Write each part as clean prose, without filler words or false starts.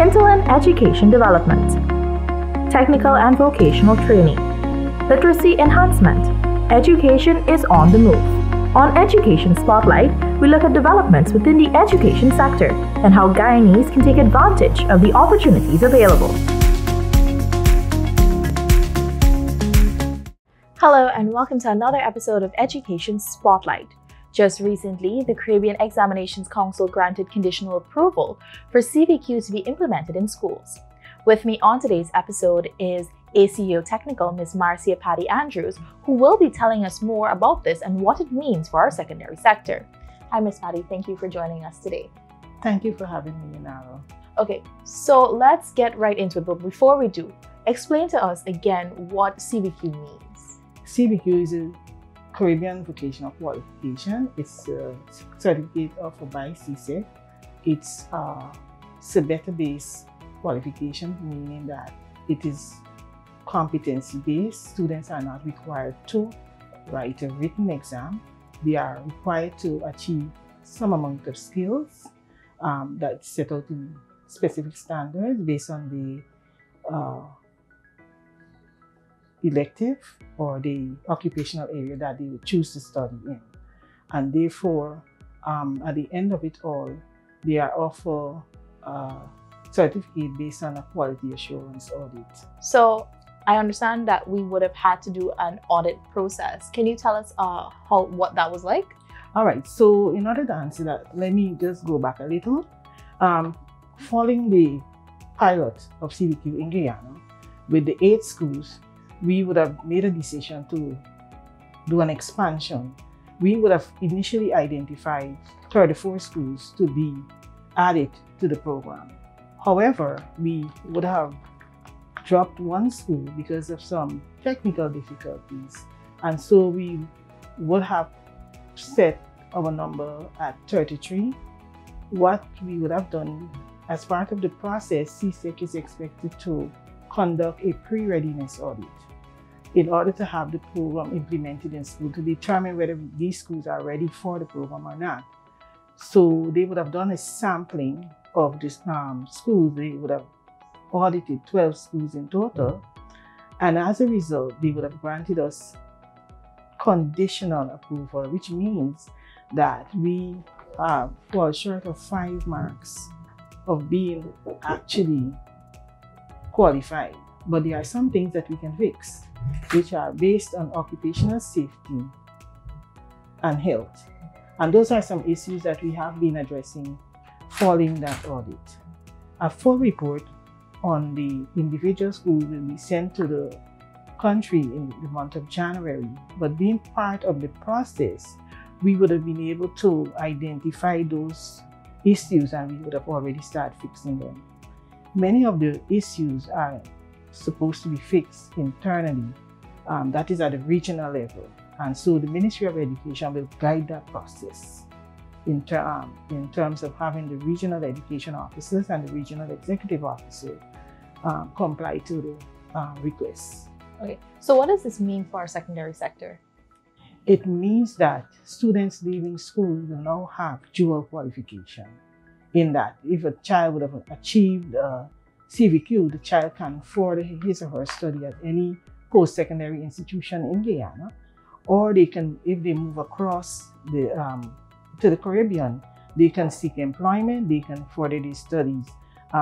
hinterland education development, technical and vocational training, literacy enhancement. Education is on the move. On Education Spotlight, we look at developments within the education sector and how Guyanese can take advantage of the opportunities available. Hello and welcome to another episode of Education Spotlight. Just recently, the Caribbean Examinations Council granted conditional approval for CBQ to be implemented in schools. With me on today's episode is ACO Technical Ms. Marcia Patty Andrews, who will be telling us more about this and what it means for our secondary sector. Hi, Ms. Patty. Thank you for joining us today. Thank you for having me, Naro. Okay, so let's get right into it. But before we do, explain to us again what CBQ means. CBQ is a Caribbean Vocational Qualification. It's a certificate offered by CSEC. It's a CBETA-based qualification, meaning that it is competency-based. Students are not required to write a written exam. They are required to achieve some amount of skills that's set out in specific standards based on the elective or the occupational area that they would choose to study in. And therefore, at the end of it all, they are offered a certificate based on a quality assurance audit. So I understand that we would have had to do an audit process. Can you tell us what that was like? All right, so in order to answer that, let me just go back a little. Following the pilot of CBQ in Guyana, with the 8 schools, we would have made a decision to do an expansion. We would have initially identified 34 schools to be added to the program. However, we would have dropped 1 school because of some technical difficulties. And so we would have set our number at 33. What we would have done as part of the process, CSEC is expected to conduct a pre-readiness audit in order to have the program implemented in school to determine whether these schools are ready for the program or not. So they would have done a sampling of this schools. They would have audited 12 schools in total. And as a result, they would have granted us conditional approval, which means that we fall short of 5 marks of being actually qualified. But there are some things that we can fix, which are based on occupational safety and health. And those are some issues that we have been addressing following that audit. A full report on the individual schools will be sent to the country in the month of January. But being part of the process, we would have been able to identify those issues and we would have already started fixing them. Many of the issues are supposed to be fixed internally, that is at the regional level. And so the Ministry of Education will guide that process in terms of having the regional education officers and the regional executive officer comply to the requests. Okay, so what does this mean for our secondary sector? It means that students leaving school will now have dual qualification, in that if a child would have achieved CBQ, the child can afford his or her study at any post-secondary institution in Guyana, or they can, if they move across to the Caribbean, they can seek employment, they can further their studies.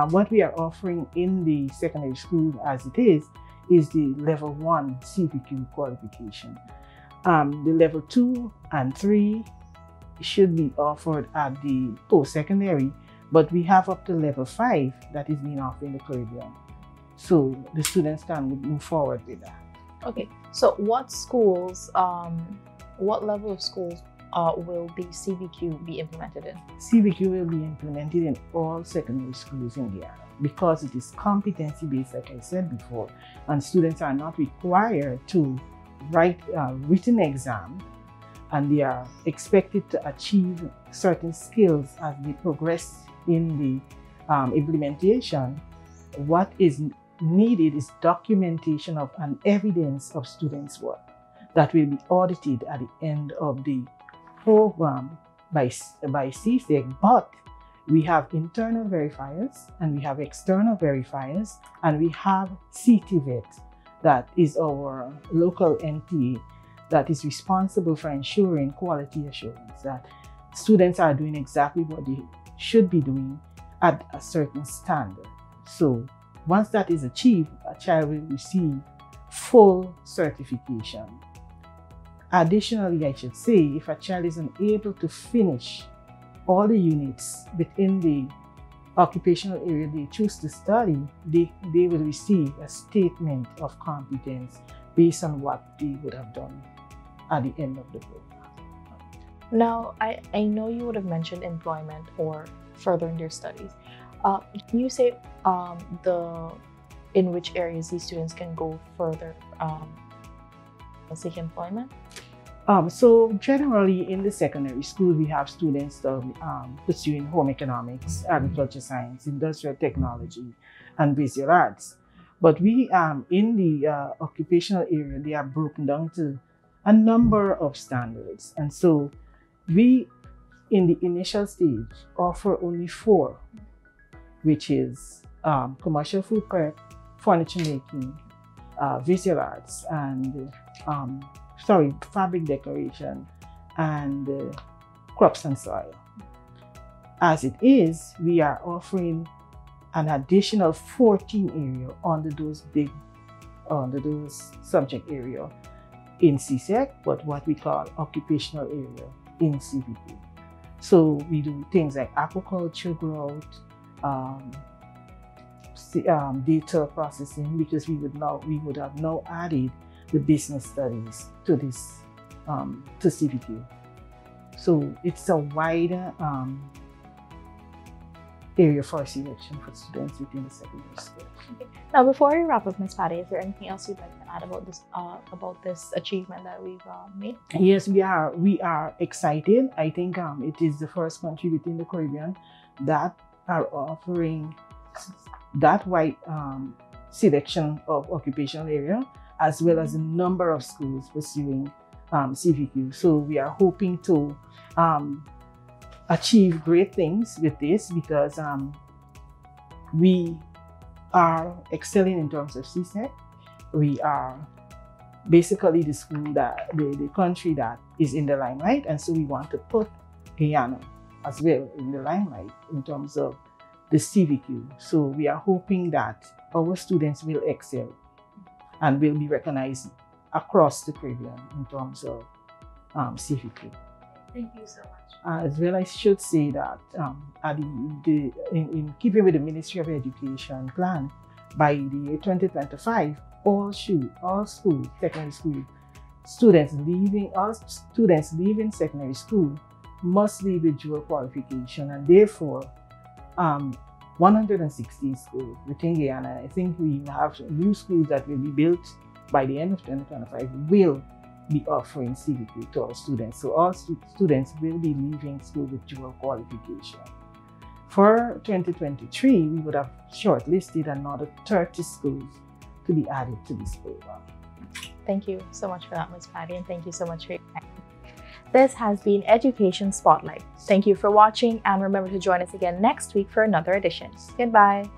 What we are offering in the secondary school as it is the level 1 CBQ qualification. The level 2 and 3 should be offered at the post-secondary, but we have up to level 5 that is being offered in the Caribbean. So the students can move forward with that. Okay, so what schools, what level of schools will the CBQ be implemented in? CBQ will be implemented in all secondary schools in Guyana because it is competency-based, like I said before, and students are not required to write a written exam, and they are expected to achieve certain skills as they progress in the implementation. What is needed is documentation of and evidence of students' work that will be audited at the end of the program by CSEC, but We have internal verifiers and we have external verifiers, and we have CTVET, that is our local entity that is responsible for ensuring quality assurance, that students are doing exactly what they should be doing at a certain standard. So once that is achieved, a child will receive full certification. Additionally, I should say, if a child is unable to finish all the units within the occupational area they choose to study, they will receive a statement of competence based on what they would have done at the end of the program. Now, I know you would have mentioned employment or furthering their studies. Can you say in which areas these students can go further seek employment? So generally in the secondary school, we have students pursuing home economics, agriculture science, industrial technology, and visual arts. But we, in the occupational area, they are broken down to a number of standards. And so we, in the initial stage, offer only 4, which is commercial food prep, furniture making, visual arts, and fabric decoration, and crops and soil. As it is, we are offering an additional 14 area under those subject area in CSEC, but what we call occupational area in CBQ. So we do things like aquaculture growth, data processing, because we would have now added the business studies to this to CBQ. So it's a wider area for selection for students within the secondary school. Okay. Now, before we wrap up, Ms. Patty, is there anything else you'd like to add about this achievement that we've made? Yes, we are excited. I think it is the first country within the Caribbean that are offering that wide selection of occupational area, as well as a number of schools pursuing CBQ. So we are hoping to achieve great things with this, because we are excelling in terms of CSEC. We are basically the school the country that is in the limelight, and so we want to put Guyana as well in the limelight in terms of the CBQ. So we are hoping that our students will excel and will be recognized across the Caribbean in terms of CBQ. Thank you so much. As well, I should say that in keeping with the Ministry of Education plan, by the year 2025, all secondary school students leaving secondary school must leave with dual qualification, and therefore 116 schools within Guyana. I think we have new schools that will be built by the end of 2025 will be offering CBQ to our students. So all students will be leaving school with dual qualification. For 2023, we would have shortlisted another 30 schools to be added to this program. Thank you so much for that, Ms. Patty, and thank you so much for your time. This has been Education Spotlight. Thank you for watching, and remember to join us again next week for another edition. Goodbye.